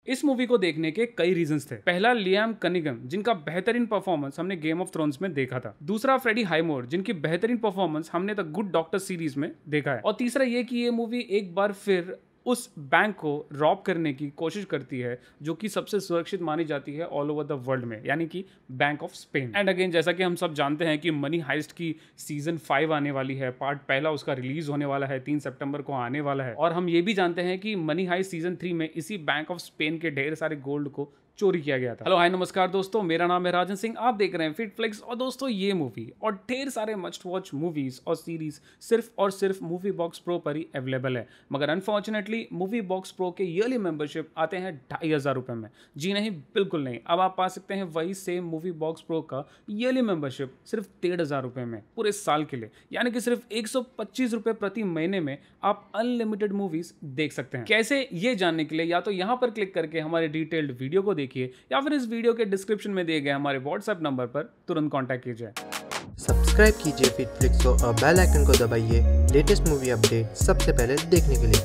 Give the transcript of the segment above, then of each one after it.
इस मूवी को देखने के कई रीजंस थे। पहला, लियाम कनिगम जिनका बेहतरीन परफॉर्मेंस हमने गेम ऑफ थ्रोन्स में देखा था। दूसरा, फ्रेडी हाइमोर जिनकी बेहतरीन परफॉर्मेंस हमने द गुड डॉक्टर सीरीज में देखा है। और तीसरा ये कि ये मूवी एक बार फिर उस बैंक को रॉब करने की कोशिश करती है जो कि सबसे सुरक्षित मानी जाती है ऑल ओवर द वर्ल्ड में, यानी कि bank of Spain. And again, जैसा कि हम सब जानते हैं कि मनी हाइस्ट की सीजन 5 आने वाली है। पार्ट पहला उसका रिलीज होने वाला है, 3 सितंबर को आने वाला है। और हम ये भी जानते हैं कि मनी हाइस्ट सीजन 3 में इसी बैंक ऑफ स्पेन के ढेर सारे गोल्ड को चोरी किया गया था। हेलो हाय नमस्कार दोस्तों, मेरा नाम है राजन सिंह, आप देख रहे हैं फिट फ्लिक्स। और दोस्तों, ये मूवी और ढेर सारे मस्ट वॉच मूवीज और सीरीज सिर्फ और सिर्फ मूवी बॉक्स प्रो पर ही अवेलेबल है। मगर अनफॉर्चुनेटली मूवी बॉक्स प्रो के ईयरली मेंबरशिप आते हैं 2500 रुपए में। जी नहीं, बिल्कुल नहीं। अब आप पा सकते हैं वही सेम मूवी बॉक्स प्रो का ईयरली मेंबरशिप सिर्फ 1500 रुपए में पूरे साल के लिए, यानी कि सिर्फ 125 रुपए प्रति महीने में आप अनलिमिटेड मूवीज देख सकते हैं। कैसे, ये जानने के लिए या तो यहाँ पर क्लिक करके हमारे डिटेल्ड वीडियो को देखिए या फिर इस वीडियो के डिस्क्रिप्शन में दिए गए हमारे व्हाट्सएप नंबर पर तुरंत कांटेक्ट कीजिए। सब्सक्राइब कीजिए फिटफ्लिक्स को और बेल आइकन को दबाइए लेटेस्ट मूवी अपडेट सबसे पहले देखने के लिए।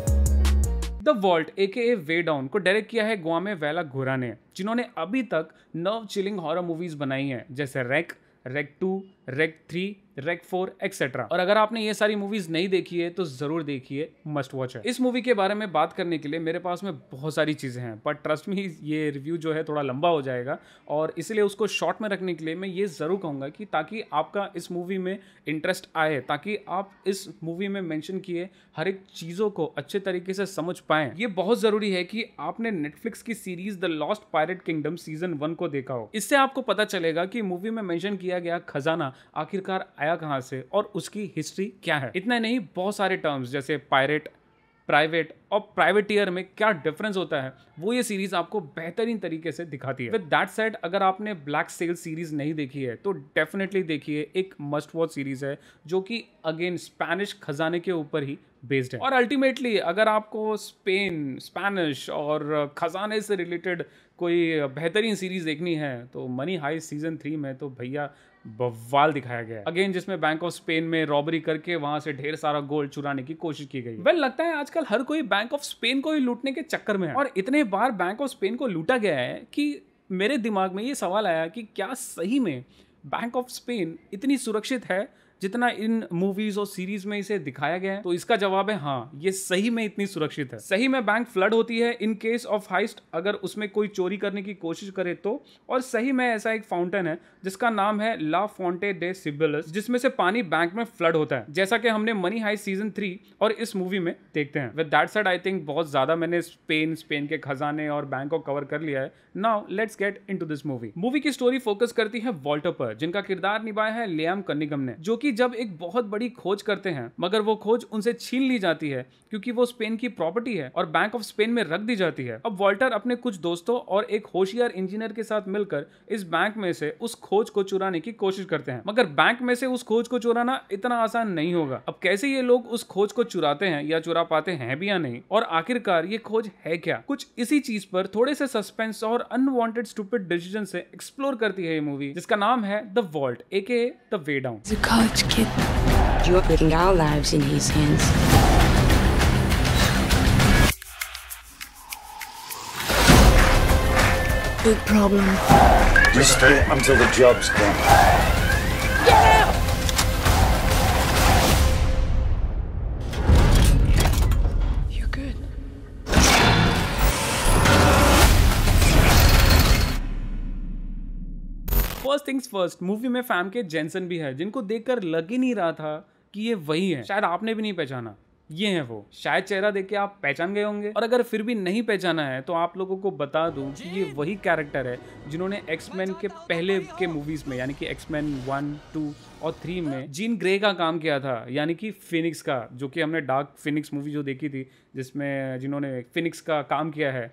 The vault AKA way down को डायरेक्ट किया है ग्वामे वेला घोरा ने, जिन्होंने अभी तक नर्व चिलिंग हॉरर मूवीज बनाई हैं जैसे रेक 2, रेक 3, रेक 4 एक्सेट्रा। और अगर आपने ये सारी मूवीज नहीं देखी है तो जरूर देखिए, मस्ट वॉच है। इस मूवी के बारे में बात करने के लिए मेरे पास में बहुत सारी चीजें हैं, पर ट्रस्ट मी ये रिव्यू जो है थोड़ा लंबा हो जाएगा और इसलिए उसको शॉर्ट में रखने के लिए मैं ये जरूर कहूंगा कि ताकि आपका इस मूवी में इंटरेस्ट आए, ताकि आप इस मूवी में मेंशन किए हर एक चीजों को अच्छे तरीके से समझ पाएं, ये बहुत जरूरी है कि आपने नेटफ्लिक्स की series the lost pirate kingdom season 1 को देखा हो। इससे आपको पता चलेगा कि मूवी में मेंशन किया गया खजाना आखिरकार आया कहां से और उसकी हिस्ट्री क्या है। इतना नहीं, बहुत सारे टर्म्स जैसे पायरेट, प्राइवेट और प्राइवेटियर में क्या डिफरेंस होता है वो ये सीरीज आपको बेहतरीन तरीके से दिखाती है। विद दैट सेड, अगर आपने ब्लैक सेल सीरीज नहीं देखी है तो डेफिनेटली देखिए। एक मस्ट वॉच सीरीज है जो कि अगेन स्पेनिश खजाने के ऊपर ही बेस्ड है। और अल्टीमेटली अगर आपको स्पेनिश और खजाने से रिलेटेड कोई बेहतरीन सीरीज देखनी है तो मनी हाइस्ट सीजन 3 में तो भैया बवाल दिखाया गया है। अगेन, जिसमें बैंक ऑफ स्पेन में रॉबरी करके वहां से ढेर सारा गोल्ड चुराने की कोशिश की गई। वेल, लगता है आजकल हर कोई बैंक ऑफ स्पेन को ही लूटने के चक्कर में है और इतने बार बैंक ऑफ स्पेन को लूटा गया है कि मेरे दिमाग में ये सवाल आया कि क्या सही में बैंक ऑफ स्पेन इतनी सुरक्षित है जितना इन मूवीज और सीरीज में इसे दिखाया गया है। तो इसका जवाब है हाँ, ये सही में इतनी सुरक्षित है। सही में बैंक फ्लड होती है इन केस ऑफ हाइस्ट, अगर उसमें कोई चोरी करने की कोशिश करे तो। और सही में ऐसा एक फाउंटेन है जिसका नाम है ला फोंटे डे सिबिलस, जिसमें से पानी बैंक में फ्लड होता है, जैसा कि हमने मनी हाइस्ट सीजन 3 और इस मूवी में देखते हैं। With that said, I think बहुत ज्यादा मैंने स्पेन के खजाने और बैंक को कवर कर लिया है। Now let's get into this movie. Movie की स्टोरी फोकस करती है वॉल्टर पर, जिनका किरदार निभाया है लियाम कनिगम ने, जो कि जब एक बहुत बड़ी खोज करते हैं मगर वो खोज उनसे छीन ली जाती है क्योंकि वो स्पेन की प्रॉपर्टी है और बैंक ऑफ स्पेन में रख दी जाती है। अब वॉल्टर अपने कुछ दोस्तों और एक होशियार इंजीनियर के साथ मिलकर इस बैंक में से उस खोज को चुराने की कोशिश करते हैं, मगर बैंक में से उस खोज को चुराना इतना आसान नहीं होगा। अब कैसे ये लोग उस खोज को चुराते हैं या चुरा पाते हैं भी या नहीं, और आखिरकार ये खोज है क्या, कुछ इसी चीज पर थोड़े से सस्पेंस और अनवांटेड स्टूपिड डिसीजन से एक्सप्लोर करती है ये मूवी, जिसका नाम है the vault AKA the way down. You're putting our lives in his hands. Big problem. Just stay until the job's done. Get out! You're good. First things first, movie में fam के Jensen भी है, जिनको देखकर लग ही नहीं रहा था कि ये वही है। शायद आपने भी नहीं पहचाना, ये है वो। शायद चेहरा देख के आप पहचान गए होंगे, और अगर फिर भी नहीं पहचाना है तो आप लोगों को बता दूं कि ये वही कैरेक्टर है जिन्होंने एक्समैन के पहले के मूवीज में, यानी कि एक्समैन 1, 2 और 3 में जीन ग्रे का काम किया था, यानी कि फिनिक्स का, जो कि हमने डार्क फिनिक्स मूवी जो देखी थी जिसमें जिन्होंने फिनिक्स का काम किया है,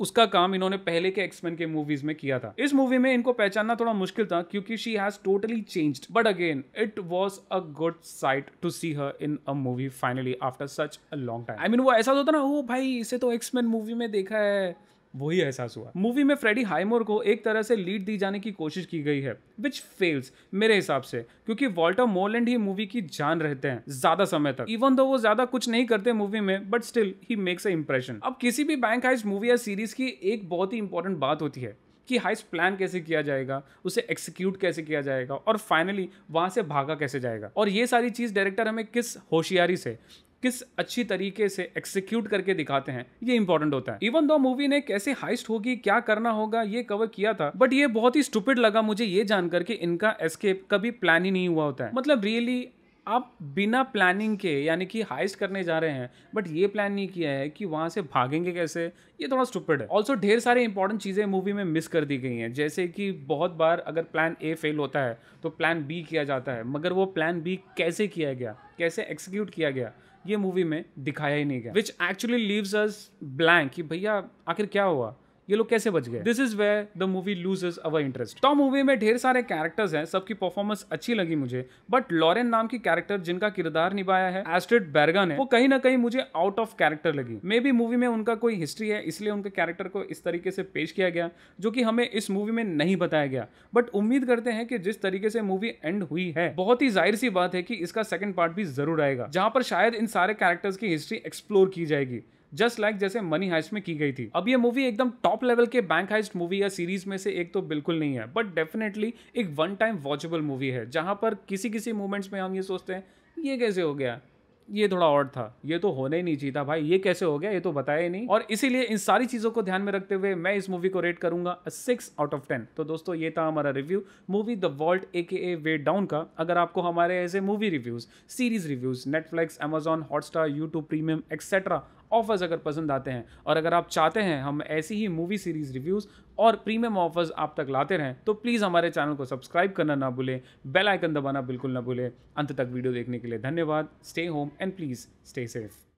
उसका काम इन्होंने पहले के एक्समैन के मूवीज में किया था। इस मूवी में इनको पहचानना थोड़ा मुश्किल था क्योंकि she has totally changed, but again it was a good sight to see her in a movie finally after such a long time. I mean, वो ऐसा होता ना, ओ भाई इसे तो एक्समैन मूवी में देखा है, वही एहसास हुआ। मूवी में फ्रेडी हाइमोर को एक तरह से लीड दी जाने की कोशिश की गई है, विच फेल्स मेरे हिसाब से, क्योंकि वॉल्टर मोरलैंड ही मूवी की जान रहते हैं ज्यादा समय तक। इवन दो वो ज्यादा कुछ नहीं करते मूवी में, but still he makes a impression. अब किसी भी बैंक हाइस्ट मूवी या सीरीज की एक बहुत ही इंपॉर्टेंट बात होती है कि हाइस्ट प्लान कैसे किया जाएगा, उसे एक्सिक्यूट कैसे किया जाएगा और फाइनली वहां से भागा कैसे जाएगा। और ये सारी चीज डायरेक्टर हमें किस होशियारी से, किस अच्छी तरीके से एक्सिक्यूट करके दिखाते हैं, ये इंपॉर्टेंट होता है। इवन दो मूवी ने कैसे हाइस्ट होगी, क्या करना होगा, ये कवर किया था, बट ये बहुत ही स्टूपिड लगा मुझे ये जानकर कि इनका एस्केप कभी प्लान ही नहीं हुआ होता है। मतलब रियली आप बिना प्लानिंग के यानी कि हाइस्ट करने जा रहे हैं, बट ये प्लान नहीं किया है कि वहां से भागेंगे कैसे, ये थोड़ा स्टूपिड है। ऑल्सो ढेर सारे इंपॉर्टेंट चीजें मूवी में मिस कर दी गई हैं, जैसे कि बहुत बार अगर प्लान ए फेल होता है तो प्लान बी किया जाता है, मगर वो प्लान बी कैसे किया गया, कैसे एक्सिक्यूट किया गया, ये मूवी में दिखाया ही नहीं गया, which actually leaves us blank कि भैया आखिर क्या हुआ, ये लोग कैसे बच गए। This is where the movie loses our interest. तो मूवी में ढेर सारे कैरेक्टर्स हैं, सबकी परफॉर्मेंस अच्छी लगी मुझे, बट लॉरेन नाम की कैरेक्टर जिनका किरदार निभाया है एस्ट्रिड बेर्गा ने, वो कहीं ना कहीं मुझे आउट ऑफ कैरेक्टर लगी। मे बी मूवी में उनका कोई हिस्ट्री है, इसलिए उनके कैरेक्टर को इस तरीके से पेश किया गया जो कि हमें इस मूवी में नहीं बताया गया। बट उम्मीद करते हैं कि जिस तरीके से मूवी एंड हुई है, बहुत ही जाहिर सी बात है कि इसका सेकंड पार्ट भी जरूर आएगा, जहां पर शायद इन सारे कैरेक्टर्स की हिस्ट्री एक्सप्लोर की जाएगी, जस्ट लाइक जैसे मनी हाइस्ट में की गई थी। अब ये मूवी एकदम टॉप लेवल के बैंक हाइस्ट मूवी या सीरीज में से एक तो बिल्कुल नहीं है, बट डेफिनेटली एक वन टाइम वॉचेबल मूवी है, जहां पर किसी किसी मोमेंट्स में हम ये सोचते हैं ये कैसे हो गया, ये थोड़ा ऑड था, ये तो होना ही नहीं चाहिए था भाई, ये कैसे हो गया, ये तो बताया ही नहीं। और इसीलिए इन सारी चीजों को ध्यान में रखते हुए मैं इस मूवी को रेट करूंगा 6 आउट ऑफ 10। तो दोस्तों ये था हमारा review movie the vault AKA way down का। अगर आपको हमारे ऐसे movie reviews, series reviews, Netflix, Amazon Hotstar, YouTube premium etcetera offers अगर पसंद आते हैं, और अगर आप चाहते हैं हम ऐसी ही मूवी सीरीज रिव्यूज और प्रीमियम ऑफर्स आप तक लाते रहें, तो प्लीज़ हमारे चैनल को सब्सक्राइब करना ना भूलें, बेल आइकन दबाना बिल्कुल ना भूलें। अंत तक वीडियो देखने के लिए धन्यवाद। Stay home and please stay safe.